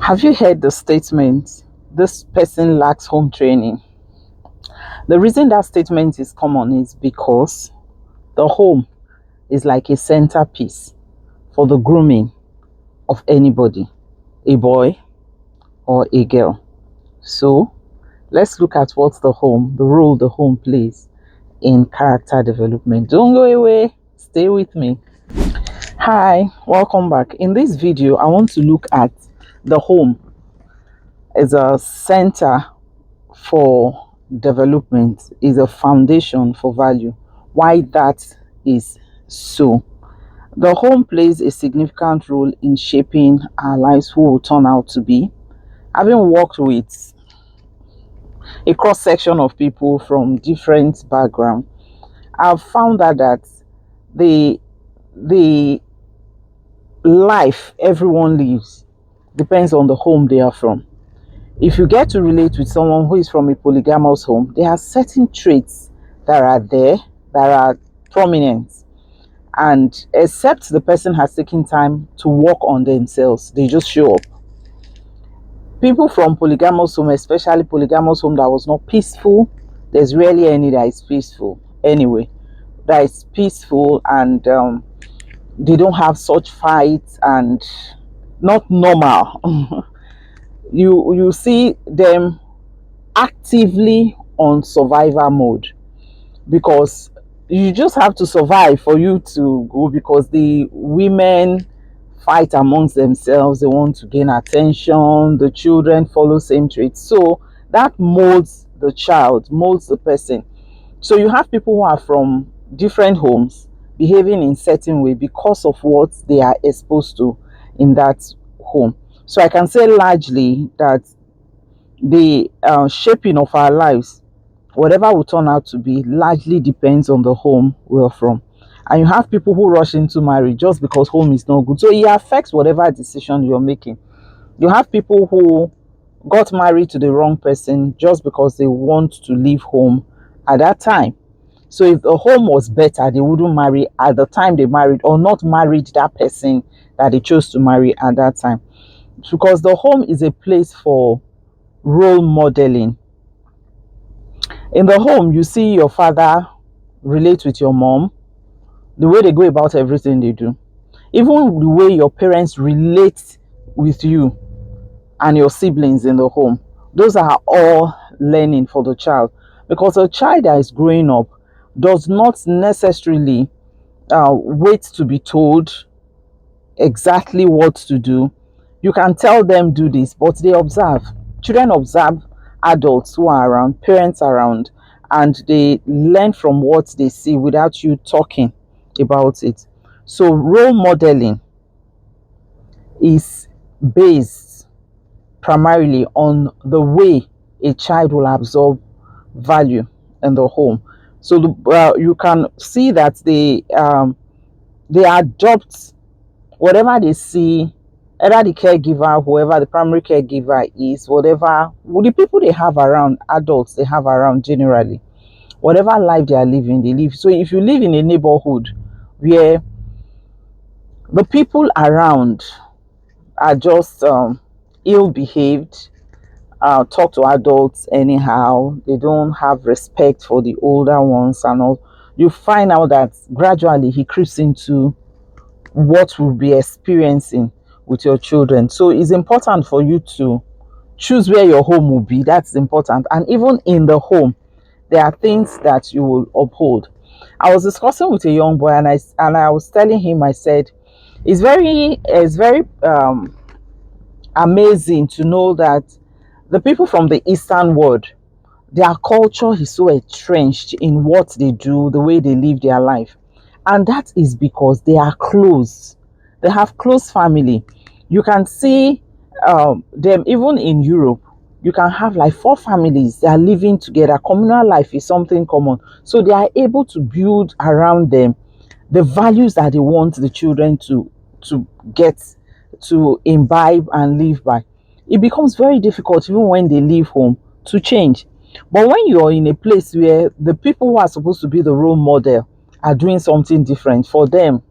Have you heard the statement, this person lacks home training? The reason that statement is common is because the home is like a centerpiece for the grooming of anybody, a boy or a girl. So let's look at what the role the home plays in character development. Don't go away, stay with me. Hi, welcome back. In this video, I want to look at the home as a center for development, is a foundation for value. Why that is so. The home plays a significant role in shaping our lives, who will turn out to be. Having worked with a cross section of people from different backgrounds, I've found out that the life everyone lives depends on the home they are from. If you get to relate with someone who is from a polygamous home, there are certain traits that are there, that are prominent, and except the person has taken time to work on themselves, they just show up. People from polygamous home, especially polygamous home that was not peaceful, there's rarely any that is peaceful anyway, that is peaceful, and they don't have such fights and not normal. You see them actively on survival mode, because you just have to survive for you to go, because the women fight amongst themselves, they want to gain attention, the children follow same traits, so that molds the child, molds the person. So you have people who are from different homes behaving in certain way because of what they are exposed to in that home. So I can say largely that the shaping of our lives, whatever will turn out to be, largely depends on the home we're from. And you have people who rush into marriage just because home is not good, so it affects whatever decision you're making. You have people who got married to the wrong person just because they want to leave home at that time. So if the home was better, they wouldn't marry at the time they married, or not married that person that they chose to marry at that time. Because the home is a place for role modeling. In the home, you see your father relate with your mom, the way they go about everything they do, even the way your parents relate with you and your siblings in the home. Those are all learning for the child, because a child that is growing up does not necessarily wait to be told exactly what to do. You can tell them do this, but they observe. Children observe adults who are around, parents around, and they learn from what they see without you talking about it. So role modeling is based primarily on the way a child will absorb value in the home. So you can see that they adopt whatever they see, either the caregiver, whoever the primary caregiver is, whatever the people they have around, adults they have around generally, whatever life they are living, they live. So if you live in a neighborhood where the people around are just ill behaved, talk to adults anyhow, they don't have respect for the older ones and all, you find out that gradually he creeps into what we'll be experiencing with your children. So it's important for you to choose where your home will be. That's important. And even in the home, there are things that you will uphold. I was discussing with a young boy, and I was telling him, I said, it's very amazing to know that the people from the Eastern world, their culture is so entrenched in what they do, the way they live their life. And that is because they are close. They have close family. You can see them even in Europe. You can have like 4 families that are living together. Communal life is something common. So they are able to build around them the values that they want the children to get, to imbibe and live by. It becomes very difficult even when they leave home to change. But when you're in a place where the people who are supposed to be the role model are doing something different, for them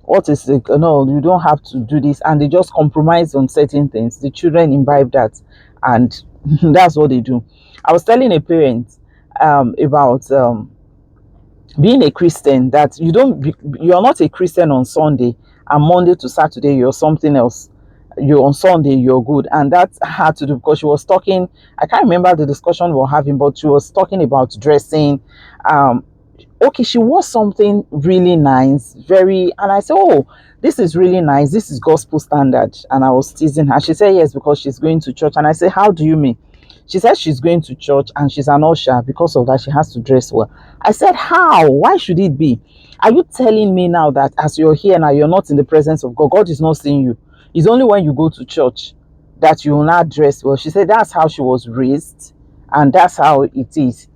What is it? No, you don't have to do this. And they just compromise on certain things. The children imbibe that, and that's what they do. I was telling a parent about being a Christian, that you're not a Christian on Sunday, and Monday to Saturday you're something else. You're on Sunday, you're good. And that had to do because she was talking, I can't remember the discussion we were having, but she was talking about dressing. Um, okay, she wore something really nice, very, and I said, oh, this is really nice, this is gospel standard. And I was teasing her. She said yes, because she's going to church. And I said, how do you mean? She said she's going to church and she's an usher. Because of that, she has to dress well. I said, how? Why should it be? Are you telling me now that as you're here now, you're not in the presence of God? God is not seeing you. It's only when you go to church that you will not dress well. She said that's how she was raised, and that's how it is.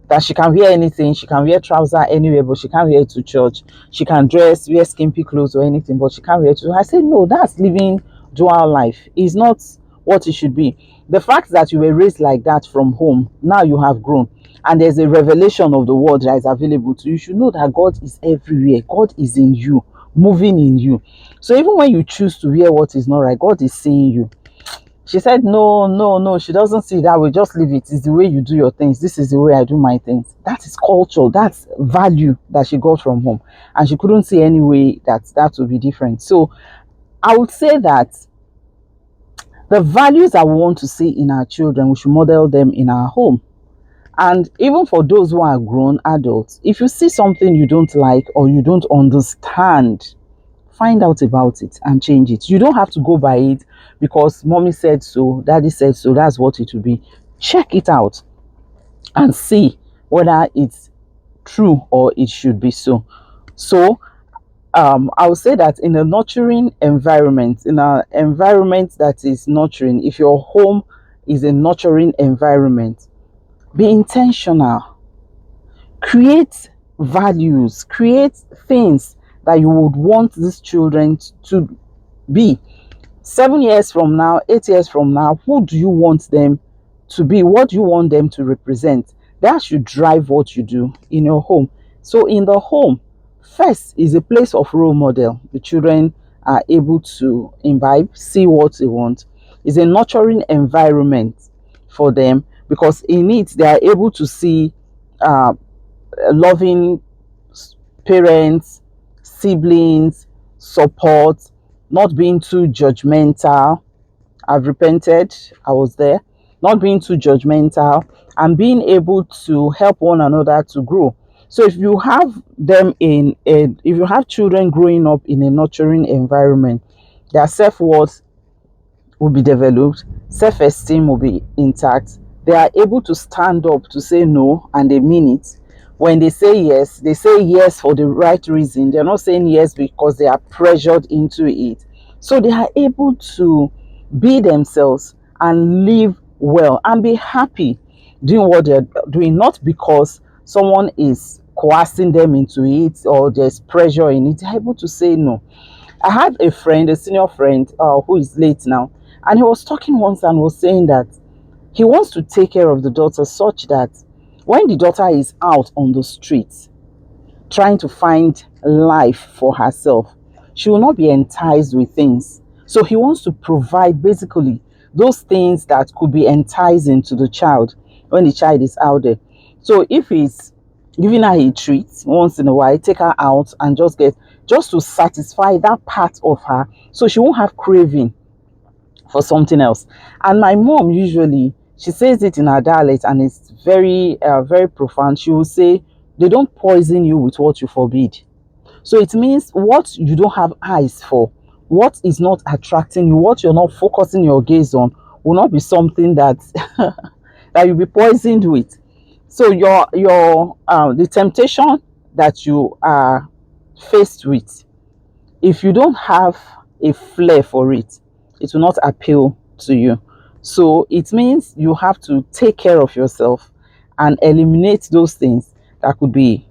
That she can wear anything, she can wear trouser anywhere, but she can't wear it to church. She can wear skimpy clothes or anything, but she can't wear it to. I said, no, that's living dual life. It's not what it should be. The fact that you were raised like that from home, now you have grown, and there's a revelation of the word that is available to you. You should know that God is everywhere. God is in you, moving in you. So even when you choose to wear what is not right, God is seeing you. She said, no, no, no, she doesn't see it that way. Just leave it. It's the way you do your things. This is the way I do my things. That is culture. That's value that she got from home. And she couldn't see any way that would be different. So I would say that the values that we want to see in our children, we should model them in our home. And even for those who are grown adults, if you see something you don't like or you don't understand, find out about it and change it. You don't have to go by it because mommy said so, daddy said so, that's what it will be. Check it out and see whether it's true or it should be so. So I would say that in a nurturing environment, in an environment that is nurturing, if your home is a nurturing environment, be intentional. Create values, create things that you would want these children to be. 7 years from now, 8 years from now, who do you want them to be? What do you want them to represent? That should drive what you do in your home. So in the home, first is a place of role model. The children are able to imbibe, see what they want. It's a nurturing environment for them because in it they are able to see uh, loving parents, siblings, support, not being too judgmental. I've repented, I was there. Not being too judgmental and being able to help one another to grow. So if you have if you have children growing up in a nurturing environment, their self-worth will be developed, self-esteem will be intact. They are able to stand up to say no and they mean it. When they say yes for the right reason. They're not saying yes because they are pressured into it. So they are able to be themselves and live well and be happy doing what they're doing, not because someone is coercing them into it or there's pressure in it. They're able to say no. I had a friend, a senior friend, who is late now, and he was talking once and was saying that he wants to take care of the daughter such that when the daughter is out on the streets trying to find life for herself, she will not be enticed with things. So he wants to provide basically those things that could be enticing to the child when the child is out there. So if he's giving her a treat once in a while, take her out and just to satisfy that part of her so she won't have craving for something else. And my mom usually, she says it in her dialect and it's very very profound. She will say, they don't poison you with what you forbid. So it means what you don't have eyes for, what is not attracting you, what you're not focusing your gaze on will not be something that that you'll be poisoned with. So your the temptation that you are faced with, if you don't have a flair for it, it will not appeal to you. So it means you have to take care of yourself and eliminate those things that could be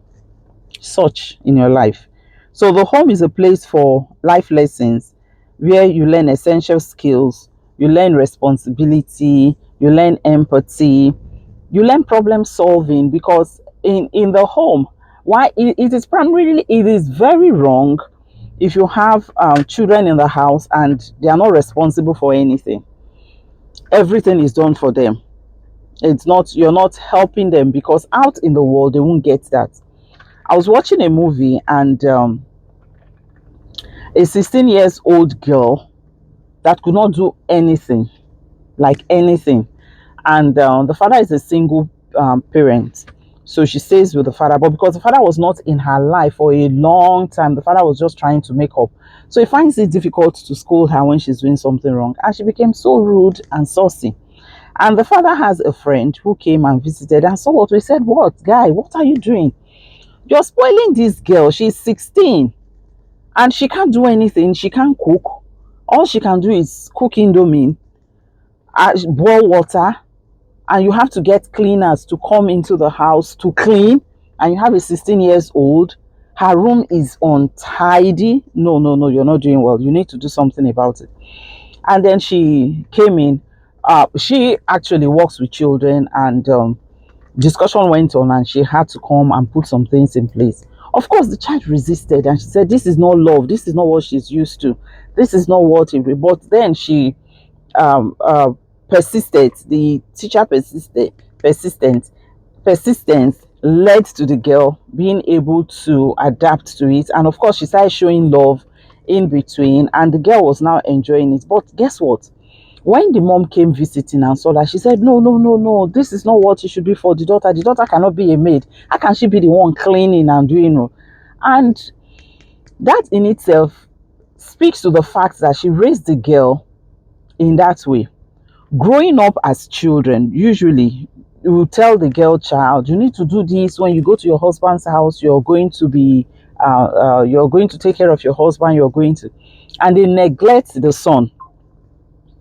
such in your life. So the home is a place for life lessons where you learn essential skills, you learn responsibility, you learn empathy, you learn problem solving. Because in the home, why it is primarily, it is very wrong if you have children in the house and they are not responsible for anything, everything is done for them. It's not, you're not helping them, because out in the world they won't get that. I was watching a movie, and a 16 years old girl that could not do anything, like anything, and the father is a single parent, so she stays with the father. But because the father was not in her life for a long time, the father was just trying to make up, so he finds it difficult to scold her when she's doing something wrong, and she became so rude and saucy. And the father has a friend who came and visited and saw what we said. What, guy, what are you doing? You're spoiling this girl. She's 16 and she can't do anything. She can't cook. All she can do is cook indomie, boil water, and you have to get cleaners to come into the house to clean. And you have a 16 years old. Her room is untidy. No, no, no, you're not doing well. You need to do something about it. And then she came in. She actually works with children, and discussion went on, and she had to come and put some things in place. Of course, the child resisted, and she said, "This is not love. This is not what she's used to. This is not what it." But then she um, uh, persisted. The teacher persisted. Persistence led to the girl being able to adapt to it, and of course, she started showing love in between, and the girl was now enjoying it. But guess what? When the mom came visiting and saw that, she said, "No, no, no, no, this is not what it should be for the daughter. The daughter cannot be a maid. How can she be the one cleaning and doing it?" And that in itself speaks to the fact that she raised the girl in that way. Growing up as children, usually you will tell the girl child, "You need to do this. When you go to your husband's house, you're going to be you're going to take care of your husband, you're going to," and they neglect the son.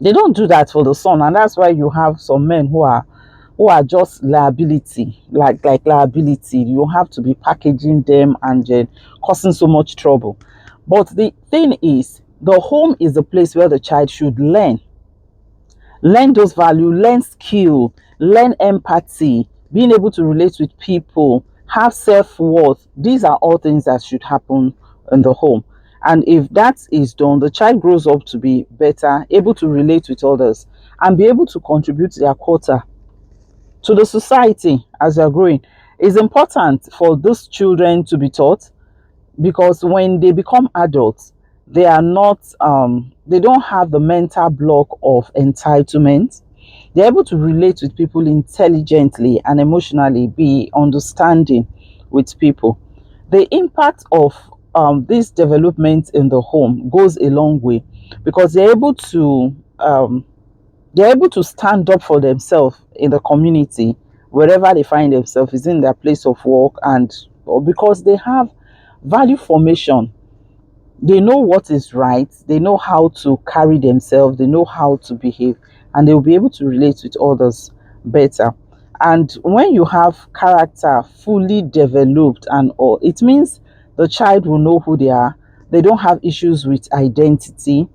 They don't do that for the son, and that's why you have some men who are just liability, like liability. You have to be packaging them and causing so much trouble. But the thing is, the home is the place where the child should learn those values, learn skill, learn empathy, being able to relate with people, have self-worth. These are all things that should happen in the home. And if that is done, the child grows up to be better, able to relate with others, and be able to contribute their quota to the society as they're growing. It's important for those children to be taught, because when they become adults, they are not they don't have the mental block of entitlement. They're able to relate with people intelligently and emotionally, be understanding with people. The impact of this development in the home goes a long way, because they're able to stand up for themselves in the community wherever they find themselves, is in their place of work, and or because they have value formation. They know what is right, they know how to carry themselves, they know how to behave, and they'll be able to relate with others better. And when you have character fully developed and all, it means the child will know who they are. They don't have issues with identity.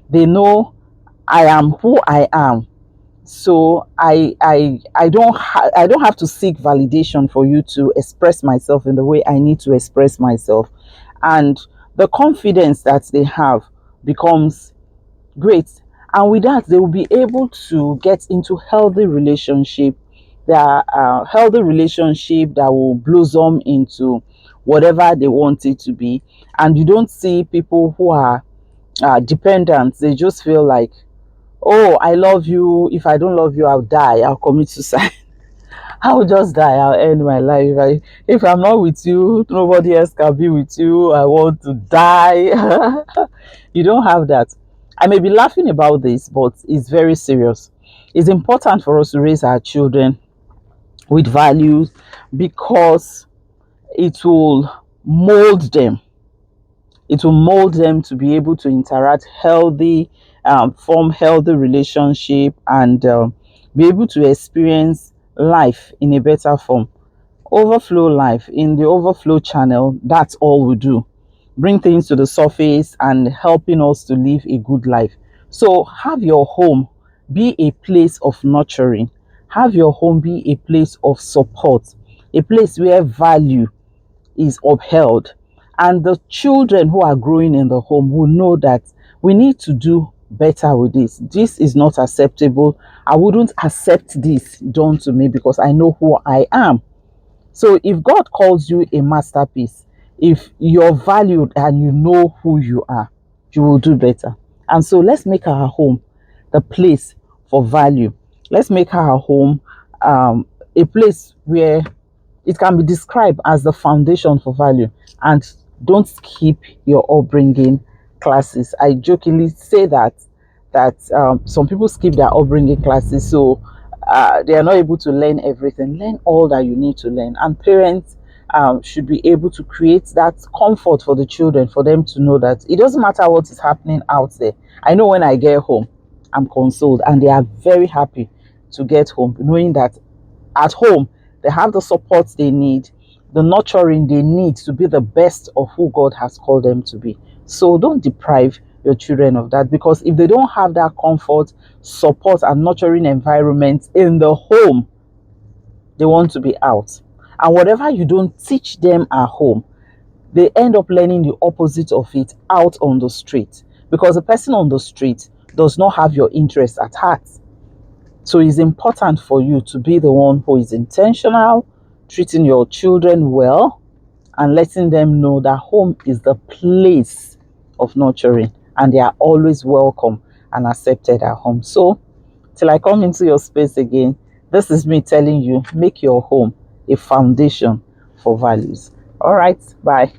They know, "I am who I am, so I don't have to seek validation for you to express myself in the way I need to express myself." And the confidence that they have becomes great, and with that they will be able to get into healthy relationship. There are healthy relationship that will blossom into whatever they want it to be. And you don't see people who are dependent. They just feel like, "Oh, I love you. If I don't love you, I'll die. I'll commit suicide." I will just die. I'll end my life. If I'm not with you, nobody else can be with you. I want to die. You don't have that. I may be laughing about this, but it's very serious. It's important for us to raise our children with values, because it will mold them. It will mold them to be able to interact healthy, form healthy relationship, and be able to experience life in a better form. Overflow life in the overflow channel. That's all we do. Bring things to the surface and helping us to live a good life. So have your home be a place of nurturing. Have your home be a place of support, a place where value is upheld, And the children who are growing in the home will know that we need to do better with this. This is not acceptable. I wouldn't accept this done to me because I know who I am. So if God calls you a masterpiece, if you're valued and you know who you are, you will do better. And so let's make our home the place for value. Let's make our home a place where it can be described as the foundation for value. And don't skip your upbringing classes. I jokingly say that some people skip their upbringing classes, so they are not able to learn everything. Learn all that you need to learn, and parents should be able to create that comfort for the children, for them to know that it doesn't matter what is happening out there. I know when I get home, I'm consoled, and they are very happy to get home, knowing that at home they have the support they need, the nurturing they need to be the best of who God has called them to be. So don't deprive your children of that, because if they don't have that comfort, support, and nurturing environment in the home, they want to be out. And whatever you don't teach them at home, they end up learning the opposite of it out on the street, because the person on the street does not have your interest at heart. So it's important for you to be the one who is intentional, treating your children well, and letting them know that home is the place of nurturing, and they are always welcome and accepted at home. So till I come into your space again, this is me telling you, make your home a foundation for values. All right, bye.